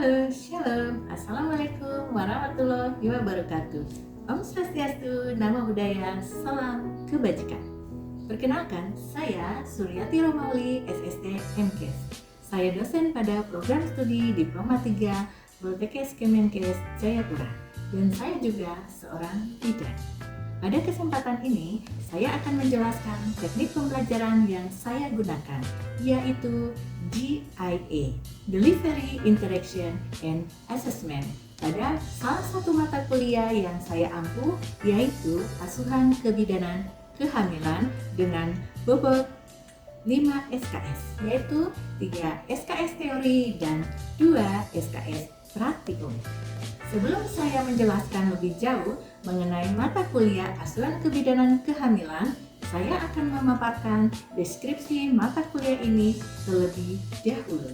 Halo, Shalom, Assalamualaikum warahmatullahi wabarakatuh. Om Swastiastu, Namo Buddhaya, Salam Kebajikan. Perkenalkan, saya Suryati Romauli, SST MKes. Saya dosen pada program studi Diploma 3 Poltekkes Kemenkes Jayapura. Dan saya juga seorang bidan. Pada kesempatan ini, saya akan menjelaskan teknik pembelajaran yang saya gunakan, yaitu DIA, Delivery, Interaction, and Assessment, pada salah satu mata kuliah yang saya ampu, yaitu Asuhan Kebidanan Kehamilan dengan bobot 5 SKS, yaitu 3 SKS teori dan 2 SKS praktikum. Sebelum saya menjelaskan lebih jauh mengenai mata kuliah Asuhan Kebidanan Kehamilan, saya akan memaparkan deskripsi mata kuliah ini terlebih dahulu.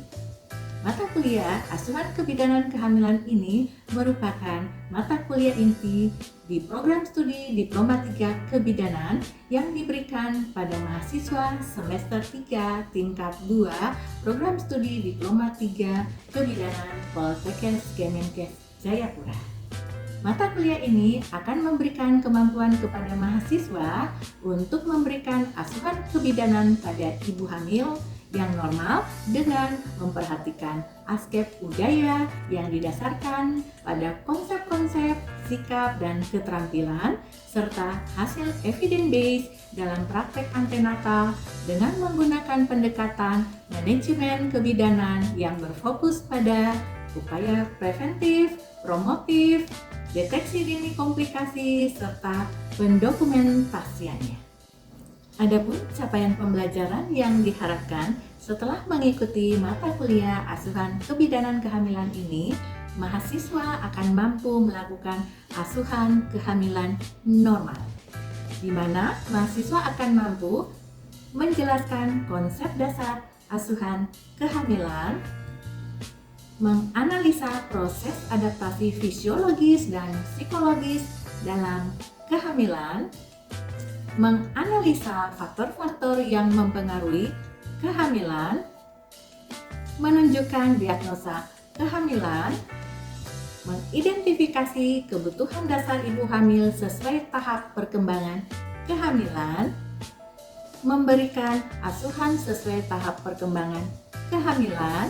Mata kuliah Asuhan Kebidanan Kehamilan ini merupakan mata kuliah inti di program studi Diploma 3 Kebidanan yang diberikan pada mahasiswa semester 3 tingkat 2 program studi Diploma 3 Kebidanan Poltekkes Kemenkes Jayapura. Mata kuliah ini akan memberikan kemampuan kepada mahasiswa untuk memberikan asuhan kebidanan pada ibu hamil yang normal dengan memperhatikan aspek budaya yang didasarkan pada konsep-konsep, sikap, dan keterampilan, serta hasil evidence based dalam praktek antenatal dengan menggunakan pendekatan manajemen kebidanan yang berfokus pada upaya preventif, promotif, deteksi dini komplikasi, serta pendokumentasiannya. Adapun capaian pembelajaran yang diharapkan setelah mengikuti mata kuliah Asuhan Kebidanan Kehamilan ini, mahasiswa akan mampu melakukan asuhan kehamilan normal, di mana mahasiswa akan mampu menjelaskan konsep dasar asuhan kehamilan, menganalisa proses adaptasi fisiologis dan psikologis dalam kehamilan, menganalisa faktor-faktor yang mempengaruhi kehamilan, menunjukkan diagnosa kehamilan, mengidentifikasi kebutuhan dasar ibu hamil sesuai tahap perkembangan kehamilan, memberikan asuhan sesuai tahap perkembangan kehamilan,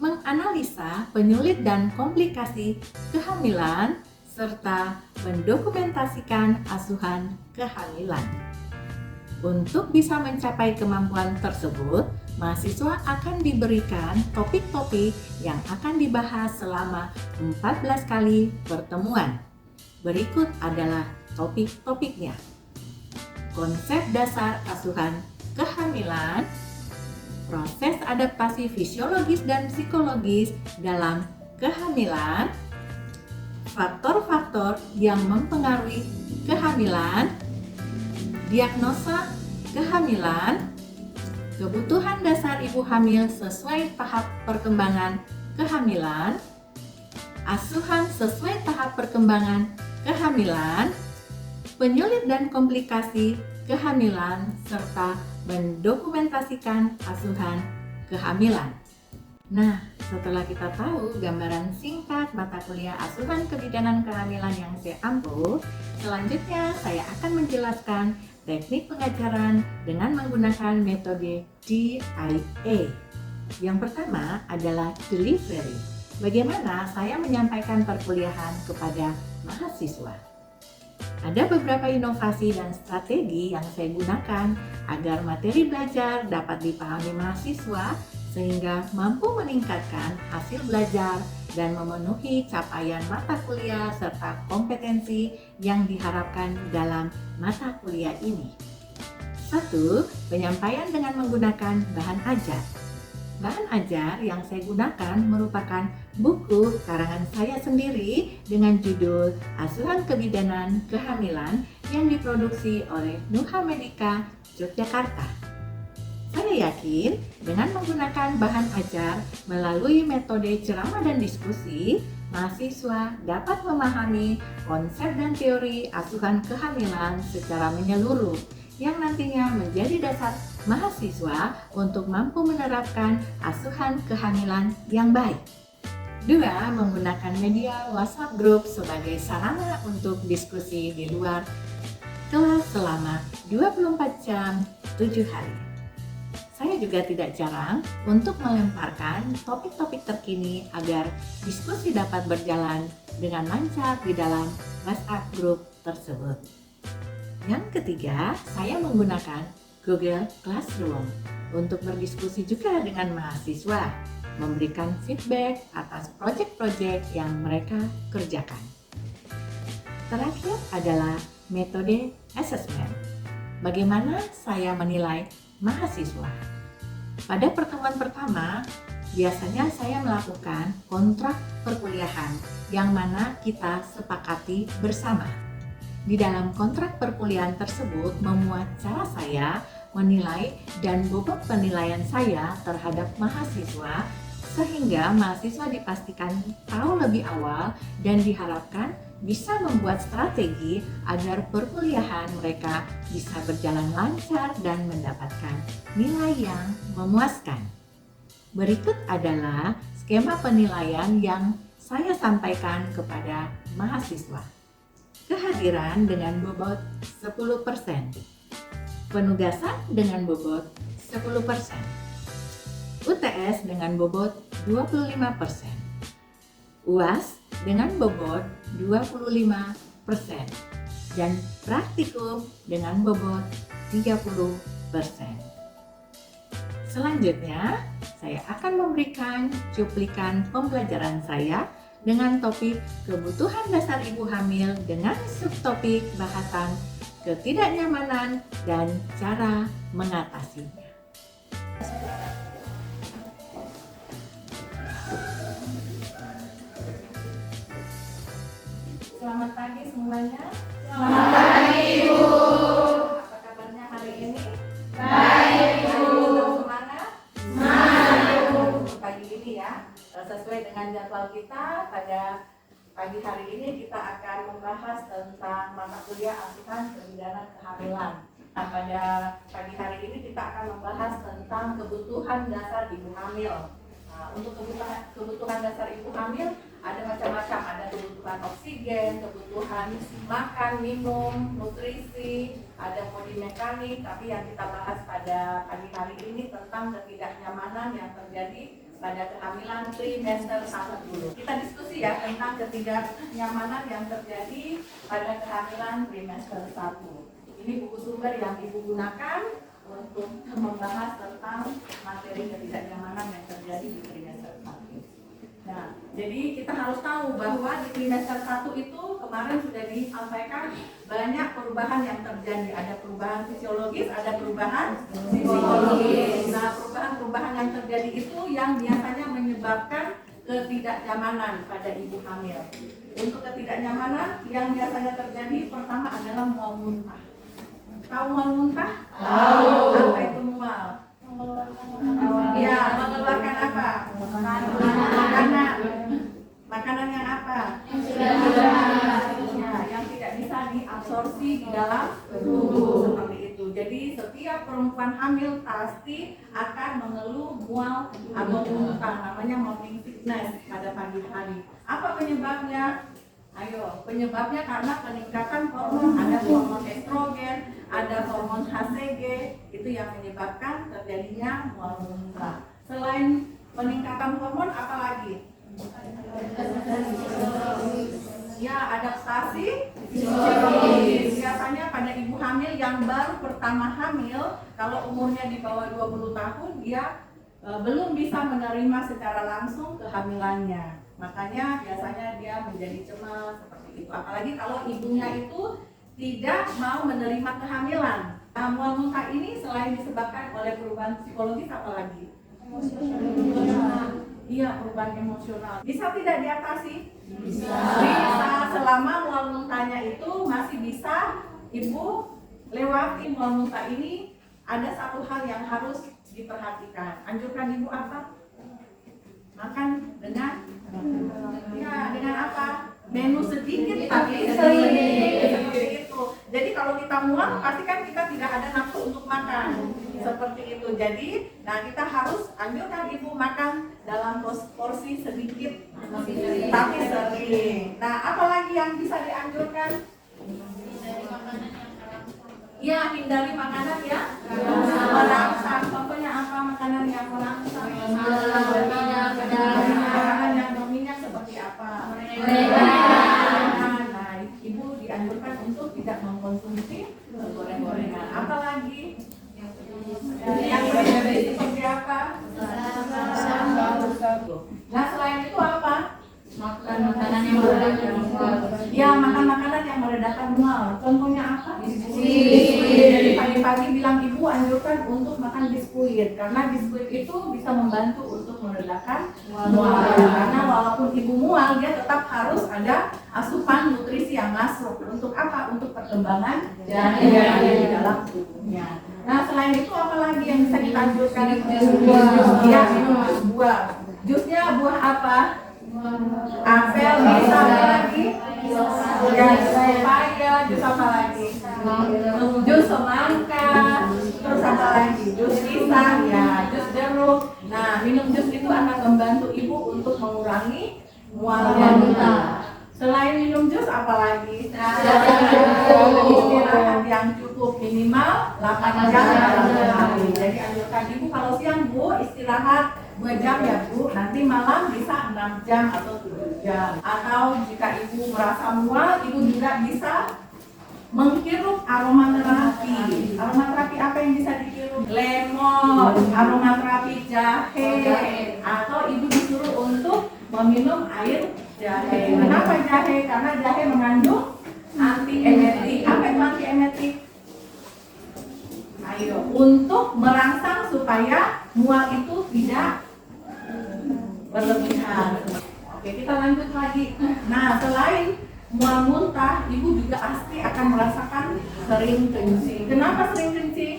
menganalisa penyulit dan komplikasi kehamilan, serta mendokumentasikan asuhan kehamilan. Untuk bisa mencapai kemampuan tersebut, mahasiswa akan diberikan topik-topik yang akan dibahas selama 14 kali pertemuan. Berikut adalah topik-topiknya. Konsep dasar asuhan kehamilan, proses adaptasi fisiologis dan psikologis dalam kehamilan, faktor-faktor yang mempengaruhi kehamilan, diagnosa kehamilan, kebutuhan dasar ibu hamil sesuai tahap perkembangan kehamilan, asuhan sesuai tahap perkembangan kehamilan, penyulit dan komplikasi kehamilan, serta mendokumentasikan asuhan kehamilan. Nah, setelah kita tahu gambaran singkat mata kuliah Asuhan Kebidanan Kehamilan yang saya ampu, selanjutnya saya akan menjelaskan teknik pengajaran dengan menggunakan metode DIA. Yang pertama adalah delivery. Bagaimana saya menyampaikan perkuliahan kepada mahasiswa? Ada beberapa inovasi dan strategi yang saya gunakan agar materi belajar dapat dipahami mahasiswa sehingga mampu meningkatkan hasil belajar dan memenuhi capaian mata kuliah serta kompetensi yang diharapkan dalam mata kuliah ini. 1. Penyampaian dengan menggunakan bahan ajar. Bahan ajar yang saya gunakan merupakan buku karangan saya sendiri dengan judul Asuhan Kebidanan Kehamilan yang diproduksi oleh Nuha Medica, Yogyakarta. Saya yakin dengan menggunakan bahan ajar melalui metode ceramah dan diskusi, mahasiswa dapat memahami konsep dan teori asuhan kehamilan secara menyeluruh yang nantinya menjadi dasar mahasiswa untuk mampu menerapkan asuhan kehamilan yang baik. Dua, menggunakan media WhatsApp Group sebagai sarana untuk diskusi di luar kelas selama 24 jam 7 hari. Saya juga tidak jarang untuk melemparkan topik-topik terkini agar diskusi dapat berjalan dengan lancar di dalam WhatsApp Group tersebut. Yang ketiga, saya menggunakan Google Classroom untuk berdiskusi juga dengan mahasiswa, memberikan feedback atas proyek-proyek yang mereka kerjakan. Terakhir adalah metode assessment. Bagaimana saya menilai mahasiswa? Pada pertemuan pertama, biasanya saya melakukan kontrak perkuliahan yang mana kita sepakati bersama. Di dalam kontrak perkuliahan tersebut memuat cara saya menilai dan bobot penilaian saya terhadap mahasiswa, sehingga mahasiswa dipastikan tahu lebih awal dan diharapkan bisa membuat strategi agar perkuliahan mereka bisa berjalan lancar dan mendapatkan nilai yang memuaskan. Berikut adalah skema penilaian yang saya sampaikan kepada mahasiswa. Kehadiran dengan bobot 10%, penugasan dengan bobot 10%, UTS dengan bobot 25%, UAS dengan bobot 25%, dan praktikum dengan bobot 30%. Selanjutnya, saya akan memberikan cuplikan pembelajaran saya dengan topik kebutuhan dasar ibu hamil dengan subtopik bahasan ketidaknyamanan dan cara mengatasinya. Selamat pagi semuanya. Selamat pagi, Ibu. Apa kabarnya hari ini? Baik, Ibu. Semangat? Semangat, Ibu. Pagi ini ya, sesuai dengan jadwal kita, pada pagi hari ini kita akan membahas tentang mata kuliah asuhan kebidanan kehamilan. Nah, pada pagi hari ini kita akan membahas tentang kebutuhan dasar ibu hamil. Untuk kebutuhan dasar ibu hamil ada macam-macam, ada kebutuhan oksigen, kebutuhan makan, minum, nutrisi, ada body mekanik. Tapi yang kita bahas pada pagi hari ini tentang ketidaknyamanan yang terjadi pada kehamilan trimester 1 dulu. Kita diskusi ya tentang ketidaknyamanan yang terjadi pada kehamilan trimester 1. Ini buku sumber yang Ibu gunakan untuk membahas tentang materi ketidaknyamanan yang terjadi di trimester 1. Nah, jadi kita harus tahu bahwa di trimester 1 itu kemarin sudah disampaikan banyak perubahan yang terjadi. Ada perubahan fisiologis, ada perubahan psikologis. Nah, perubahan-perubahan yang terjadi itu yang biasanya menyebabkan ketidaknyamanan pada ibu hamil. Untuk ketidaknyamanan yang biasanya terjadi pertama adalah mual muntah. Tahu mual muntah? Tahu. Apa itu mual? Ya, mengeluarkan apa? Makanan yang apa? Ya, yang tidak bisa diabsorpsi di dalam tubuh, seperti itu. Jadi setiap perempuan hamil pasti akan mengeluh mual atau muntah, namanya morning sickness pada pagi hari. Apa penyebabnya? Ayo, penyebabnya karena peningkatan hormon, ada hormon estrogen, ada hormon HCG, itu yang menyebabkan terjadinya mual muntah. Selain peningkatan hormon, apa lagi? Ya, adaptasi fisiologis. Biasanya pada ibu hamil yang baru pertama hamil, kalau umurnya di bawah 20 tahun, dia belum bisa menerima secara langsung kehamilannya. Makanya biasanya dia menjadi cemas seperti itu. Apalagi kalau ibunya itu tidak mau menerima kehamilan. Nah, mual muntah ini selain disebabkan oleh perubahan psikologis, apalagi? Iya, perubahan emosional. Bisa tidak diatasi? Bisa. Selama mual muntahnya itu masih bisa ibu lewati mual muntah ini, ada satu hal yang harus diperhatikan. Anjurkan ibu apa? Makan dengan apa? Menu sedikit tapi sering. Seperti itu. Jadi kalau kita mual, pasti kan kita tidak ada nafsu untuk makan. Seperti itu. Jadi, kita harus anjurkan ibu makan dalam porsi sedikit tapi sering. Nah, apalagi yang bisa dianjurkan? Ya, hindari makanan yang merangsang. Contohnya apa makanan yang merangsang? Makanan yang berminyak seperti apa? Nah, ibu dianjurkan untuk tidak mengkonsumsi goreng-gorengan. Apalagi yang berminyak seperti apa? Nah, selain itu apa? Makanan yang meredakan mual. Ya, makan makanan yang meredakan mual. Contohnya apa? Jadi pagi-pagi bilang ibu anjurkan untuk makan biskuit karena biskuit itu bisa membantu untuk meredakan mual. Karena walaupun ibu mual, dia tetap harus ada asupan nutrisi yang masuk. Untuk apa? Untuk perkembangan janin di dalam tubuhnya. Nah, selain itu apa lagi yang bisa kita anjurkan? Ya, minum jus buah. Jusnya buah apa? Apel, bisa apa lagi? Ya, pepaya, jus apa lagi? Jus semangka, terus apa lagi? Jus pisang, ya, jus jeruk. Nah, minum jus itu akan membantu ibu untuk mengurangi mualnya. Selain minum jus apa lagi? Istirahat yang cukup minimal 8 jam dalam sehari. Jadi anjurkan ibu kalau siang bu istirahat 2 jam ya bu, nanti malam bisa 6 jam atau 7 jam. Atau jika ibu merasa mual, ibu juga bisa menghirup aromaterapi. Aromaterapi apa yang bisa dihirup? Lemon, aromaterapi jahe, atau ibu disuruh untuk meminum air jahe. Kenapa jahe? Karena jahe mengandung antiemetik. Apa itu antiemetik? Ayo, untuk merangsang supaya mual itu tidak berlebihan. Oke, kita lanjut lagi. Nah, selain mual muntah, ibu juga pasti akan merasakan sering kencing. Kenapa sering kencing?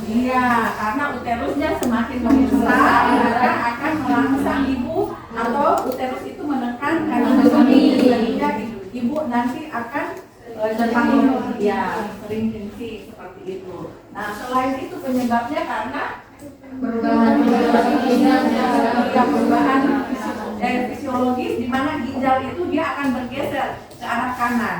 Iya, karena uterusnya semakin membesar, maka akan merangsang ibu atau uterus itu menekan kandungan sehingga ibu nanti akan sering kencing seperti itu. Nah, selain itu penyebabnya karena perubahan fisiologis di mana ginjal itu dia akan bergeser ke arah kanan.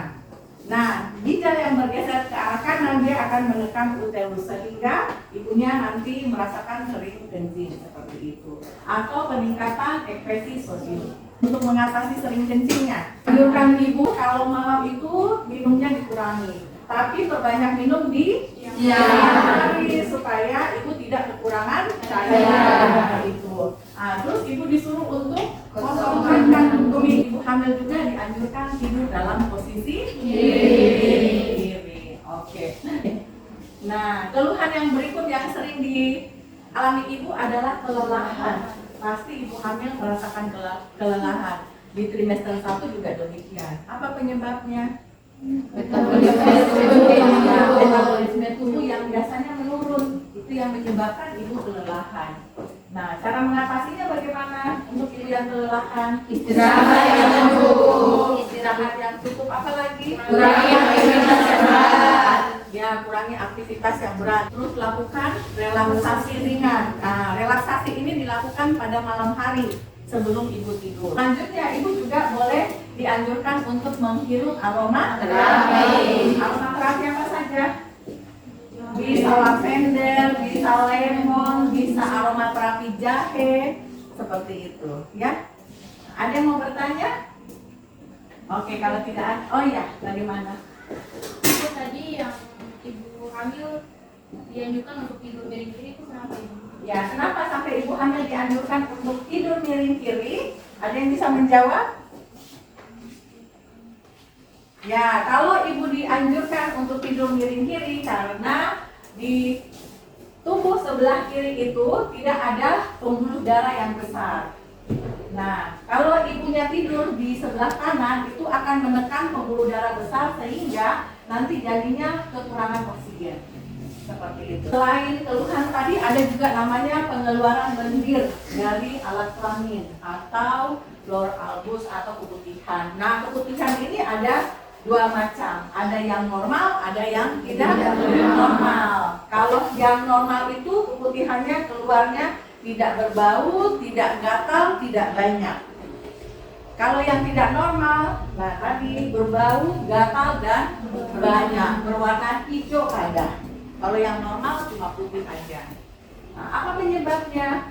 Nah, ginjal yang bergeser ke arah kanan dia akan menekan uterus sehingga ibunya nanti merasakan sering kencing seperti itu. Atau peningkatan ekspresi sosial. Untuk mengatasi sering kencingnya, anjurkan ibu kalau malam itu minumnya dikurangi, tapi perbanyak minum di hari supaya ibu tidak kekurangan cairan itu. Nah, terus ibu disuruh untuk kosongkan tumit. Ibu hamil juga dianjurkan tidur dalam posisi kiri. Oke. Nah, keluhan yang berikut yang sering dialami ibu adalah kelelahan. Pasti ibu hamil merasakan kelelahan. Di trimester 1 juga demikian. Apa penyebabnya? Metabolisme tubuh yang biasanya menurun. Itu yang menyebabkan ibu kelelahan. Nah, cara mengatasinya bagaimana untuk ibu yang kelelahan? Istirahat yang cukup. Istirahat yang cukup. Apa lagi? Kurangi aktivitas yang berat. Ya, kurangi aktivitas yang berat. Terus lakukan relaksasi ringan. Nah, relaksasi ini dilakukan pada malam hari sebelum ibu tidur. Selanjutnya, ibu juga boleh dianjurkan untuk menghirup aromaterapi. Aromaterapi apa saja? Bisa lavender, bisa lemon, bisa aromaterapi jahe, seperti itu, ya. Ada yang mau bertanya? Oke, kalau tidak ada, oh iya, bagaimana? Itu tadi yang ibu hamil dianjurkan untuk tidur miring kiri itu kenapa ibu? Ya, kenapa sampai ibu hamil dianjurkan untuk tidur miring kiri? Ada yang bisa menjawab? Ya, kalau ibu dianjurkan untuk tidur miring kiri karena di tubuh sebelah kiri itu tidak ada pembuluh darah yang besar. Nah, kalau ibunya tidur di sebelah kanan itu akan menekan pembuluh darah besar sehingga nanti jadinya kekurangan oksigen. Seperti itu. Selain keluhan tadi ada juga namanya pengeluaran lendir dari alat kelamin atau flor albus atau keputihan. Nah, keputihan ini ada dua macam, ada yang normal, ada yang tidak normal. Kalau yang normal itu keputihannya keluarnya tidak berbau, tidak gatal, tidak banyak. Kalau yang tidak normal, nah tadi berbau, gatal, dan banyak, berwarna hijau kadang. Kalau yang normal cuma putih aja. Nah, apa penyebabnya?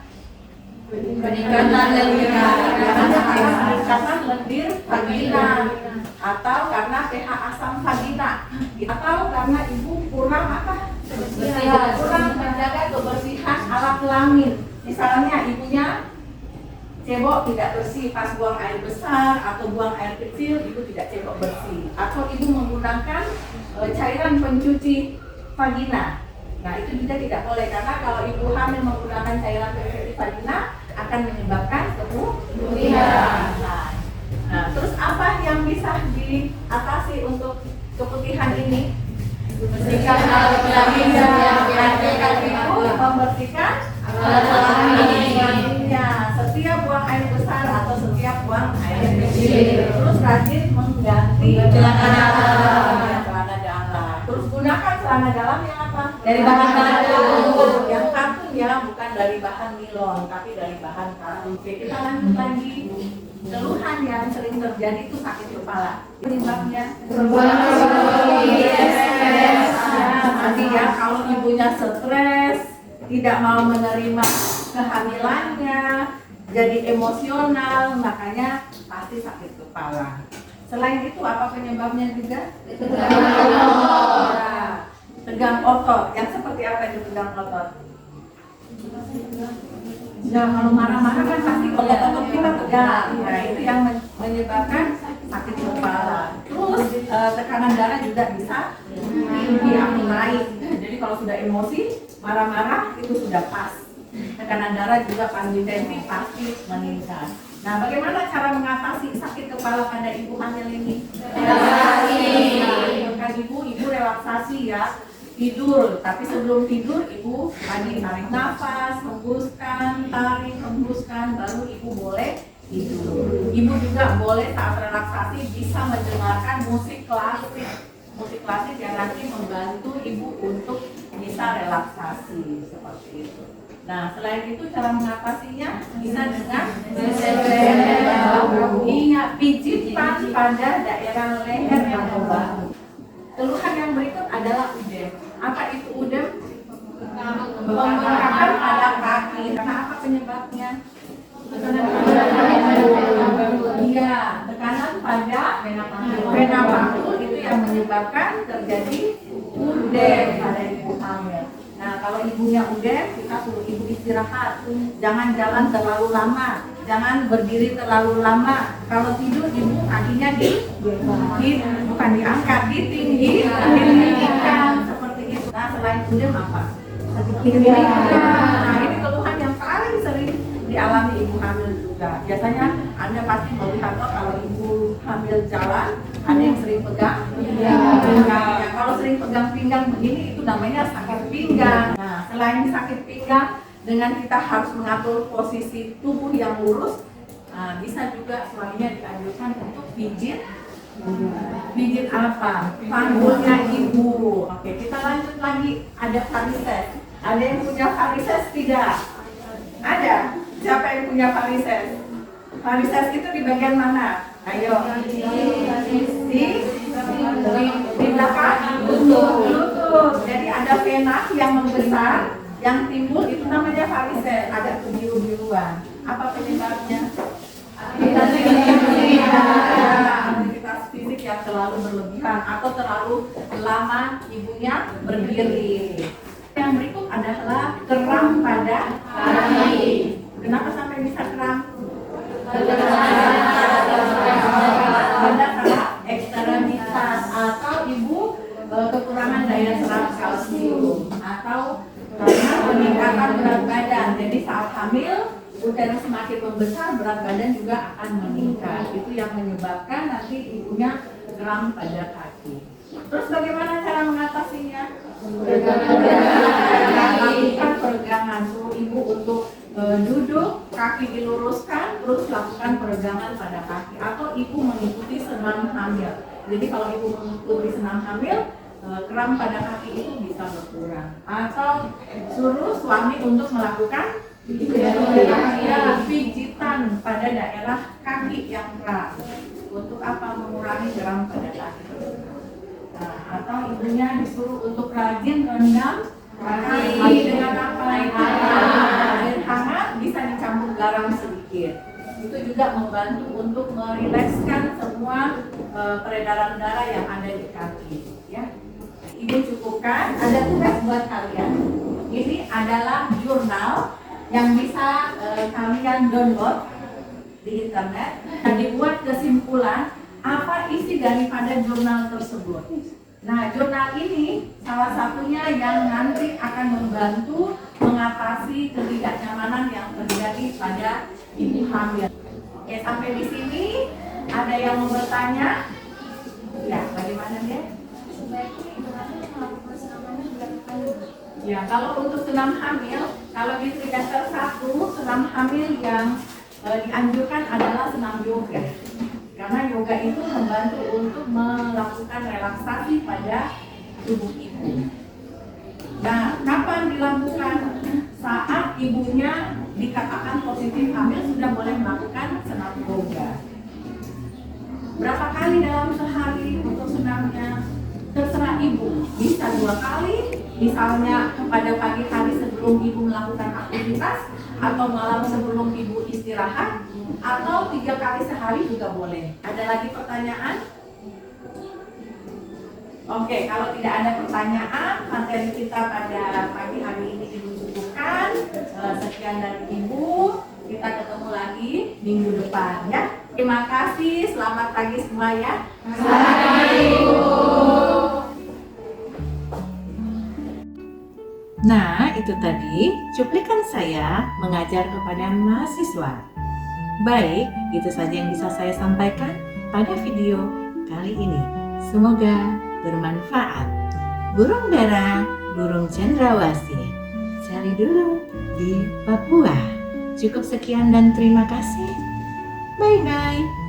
Peningkatan lendir. Peningkatan lendir vagina, atau karena pH asam vagina, atau karena ibu kurang apa? Kurang menjaga kebersihan alat kelamin. Misalnya ibunya cebok tidak bersih pas buang air besar atau buang air kecil, ibu tidak cebok bersih, atau ibu menggunakan cairan pencuci vagina. Nah itu juga tidak boleh, karena kalau ibu hamil menggunakan cairan pencuci vagina akan menyebabkan keputihan. Nah terus apa yang bisa diatasi untuk keputihan ini? Bersihkan alat kelamin Membersihkan ibu, membersihkan alat kelaminnya setiap buang air besar atau setiap buang air kecil. Terus rajin mengganti celana dalam. Terus gunakan celana dalam yang apa? Dari bahan katun. Yang katun ya, bukan dari bahan nilon, tapi dari bahan katun. Oke, kita lanjut lagi. Keluhan yang sering terjadi itu sakit kepala. Penyebabnya? Nanti ya, kalau ibunya stres, tidak mau menerima kehamilannya, jadi emosional, makanya pasti sakit kepala. Selain itu apa penyebabnya juga? Tegang otot. Yang seperti apa itu tegang otot? Ya kalau marah-marah kan pasti otot-otot kita tegang. Nah itu yang menyebabkan sakit kepala. Terus tekanan darah juga bisa tinggi atau naik. Jadi kalau sudah emosi, marah-marah itu sudah pas. Tekanan darah juga tensi pasti meningkat. Nah bagaimana cara mengatasi sakit kepala pada ibu hamil ini? Relaksasi. Ibu relaksasi ya. Tidur, tapi sebelum tidur ibu tadi tarik nafas, hembuskan, tarik, hembuskan, baru ibu boleh tidur. Ibu juga boleh saat relaksasi bisa mendengarkan musik klasik. Musik klasik yang nanti membantu ibu untuk bisa relaksasi seperti itu. Nah, selain itu cara mengatasinya bisa dengan ingat pijitan pada daerah leher atau bahu. Keluhan yang berikut adalah udem. Apa itu udem? Pembengkakan pada kaki. Karena apa penyebabnya? Iya, tekanan pada vena paru itu yang menyebabkan terjadi udem pada ibu hamil. Nah, kalau ibunya udem, kita suruh ibu istirahat. Jangan jalan terlalu lama, jangan berdiri terlalu lama. Kalau tidur ibu kakinya bukan diangkat, ditinggikan seperti itu. Nah, selain udem apa? Nah, ini keluhan yang paling sering dialami ibu hamil juga. Biasanya Anda pasti melihat kalau ibu hamil jalan, ada yang sering pegang pinggang. Ya, kalau sering pegang pinggang begini itu namanya sakit pinggang. Nah, selain sakit pinggang, dengan kita harus mengatur posisi tubuh yang lurus, bisa juga suaminya dianjurkan untuk pijit. Pijit apa? Panggulnya ibu. Oke, kita lanjut lagi. Ada varises. Ada yang punya varises tidak? Ada. Siapa yang punya varises? Varises itu di bagian mana? Ayo. Di belakang lutut. Jadi ada vena yang membesar, yang timbul itu namanya varises, agak kebiru-biruan. Apa penyebabnya? Aktivitas fisik yang terlalu berlebihan atau terlalu lama ibunya berdiri. Yang berikut adalah kram pada kaki. Kenapa sampai bisa kram? Pada saraf ekstremitas, atau ibu kekurangan daya serap kalsium, atau karena peningkatan berat badan. Jadi saat hamil uterus semakin membesar, berat badan juga akan meningkat. Itu yang menyebabkan nanti ibunya kram pada kaki. Terus bagaimana cara mengatasinya? Lakukan peregangan. Suruh ibu untuk duduk, kaki diluruskan, terus lakukan peregangan pada kaki. Atau ibu mengikuti senam hamil. Jadi kalau ibu mengikuti senam hamil, kram pada kaki itu bisa berkurang. Atau suruh suami untuk melakukan Ya, pijitan pada daerah kaki yang keras. Untuk apa? Mengurangi geram pada kaki. Nah, atau ibunya disuruh untuk rajin rendam kaki dengan apa? Air hangat, bisa dicampur garam sedikit. Itu juga membantu untuk merilekskan semua peredaran darah yang ada di kaki. Ya, Ibu cukupkan. Ada tugas buat kalian. Ini adalah jurnal yang bisa kalian download di internet dan dibuat kesimpulan apa isi daripada jurnal tersebut. Nah, jurnal ini salah satunya yang nanti akan membantu mengatasi ketidaknyamanan yang terjadi pada ibu hamil. Oke, sampai di sini ada yang mau bertanya? Ya, bagaimana dia? Sebaiknya ibu hamil melakukan senam hamil berapa kali? Ya, kalau untuk senam hamil, kalau di trimester 1, senam hamil yang dianjurkan adalah senam yoga. Karena yoga itu membantu untuk melakukan relaksasi pada tubuh ibu. Nah, kapan dilakukan? Saat ibunya dikatakan positif hamil sudah boleh melakukan senam yoga. Berapa kali dalam sehari untuk senamnya? Terserah ibu, bisa 2 kali, misalnya pada pagi hari sebelum ibu melakukan aktivitas, atau malam sebelum ibu istirahat, atau 3 kali sehari juga boleh. Ada lagi pertanyaan? Oke, kalau tidak ada pertanyaan, materi kita pada pagi hari ini ibu cukupkan. Sekian dari ibu, kita ketemu lagi minggu depan ya. Terima kasih, selamat pagi semua ya. Selamat pagi, Ibu. Nah, itu tadi cuplikan saya mengajar kepada mahasiswa. Baik, itu saja yang bisa saya sampaikan pada video kali ini. Semoga bermanfaat. Burung dara, burung cendrawasih. Cari dulu di Papua. Cukup sekian dan terima kasih. Bye-bye.